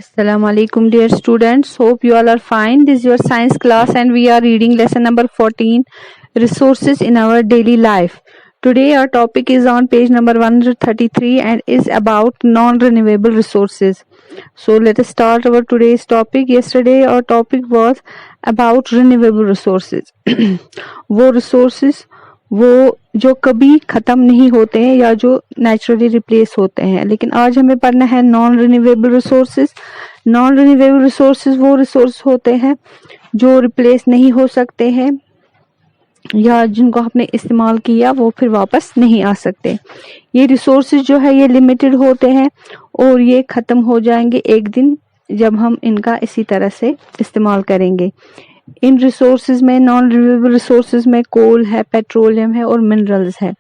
Assalamu alaikum dear students. Hope you all are fine. This is your science class and we are reading lesson number 14, resources in our daily life. Today our topic is on page number 133 and is about non-renewable resources. So let us start our today's topic. Yesterday our topic was about renewable resources. वो resources वो जो कभी ख़त्म नहीं होते हैं या जो नेचुरली रिप्लेस होते हैं, लेकिन आज हमें पढ़ना है non renewable resources. Non renewable resources वो रिसोर्स होते हैं जो रिप्लेस नहीं हो सकते हैं या जिनको आपने इस्तेमाल किया वो फिर वापस नहीं आ सकते. ये रिसोर्सेज जो है ये लिमिटेड होते हैं और ये ख़त्म हो जाएंगे एक दिन जब हम इनका इसी तरह से इस्तेमाल करेंगे. इन रिसोर्सेज में नॉन रिन्यूएबल रिसोर्सेज में कोल है, पेट्रोलियम है और मिनरल्स है.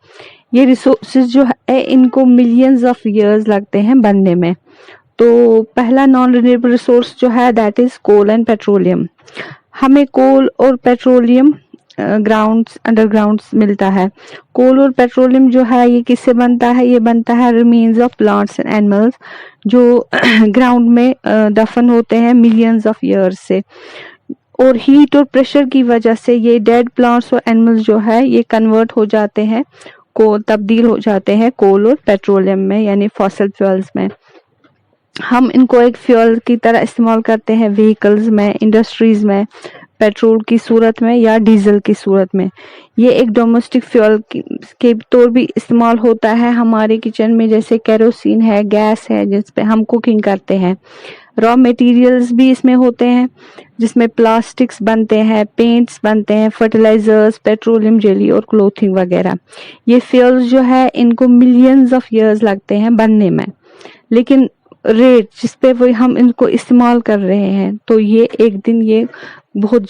ये रिसोर्सेज जो है इनको मिलियंस ऑफ ईयर्स लगते हैं बनने में. तो पहला नॉन रिन्यूएबल रिसोर्स जो है that is coal and petroleum. हमें कोल और पेट्रोलियम ग्राउंड्स अंडरग्राउंड्स मिलता है. कोल और पेट्रोलियम जो है ये किससे बनता है? ये बनता है remains of plants and animals जो ग्राउंड में दफन होते हैं मिलियंस ऑफ ईयर्स से. और हीट और प्रेशर की वजह से ये डेड प्लांट्स और एनिमल्स जो है ये कन्वर्ट हो जाते हैं, को तब्दील हो जाते हैं कोल और पेट्रोलियम में यानी फॉसिल फ्यूल्स में. हम इनको एक फ्यूल की तरह इस्तेमाल करते हैं व्हीकल्स में, इंडस्ट्रीज में, पेट्रोल की सूरत में या डीजल की सूरत में. ये एक डोमेस्टिक फ्यूल के तौर भी इस्तेमाल होता है हमारे किचन में, जैसे केरोसिन है, गैस है जिस पे हम कुकिंग करते हैं. रॉ मटेरियल्स भी इसमें होते हैं जिसमें प्लास्टिक्स बनते हैं, पेंट्स बनते हैं, फर्टिलाइजर्स, पेट्रोलियम जेली और क्लोथिंग वगैरह. ये फ्यूल्स जो है इनको मिलियंस ऑफ ईयर्स लगते हैं बनने में, लेकिन रेट जिस पे वो हम इनको इस्तेमाल कर रहे हैं तो ये एक दिन ये बहुत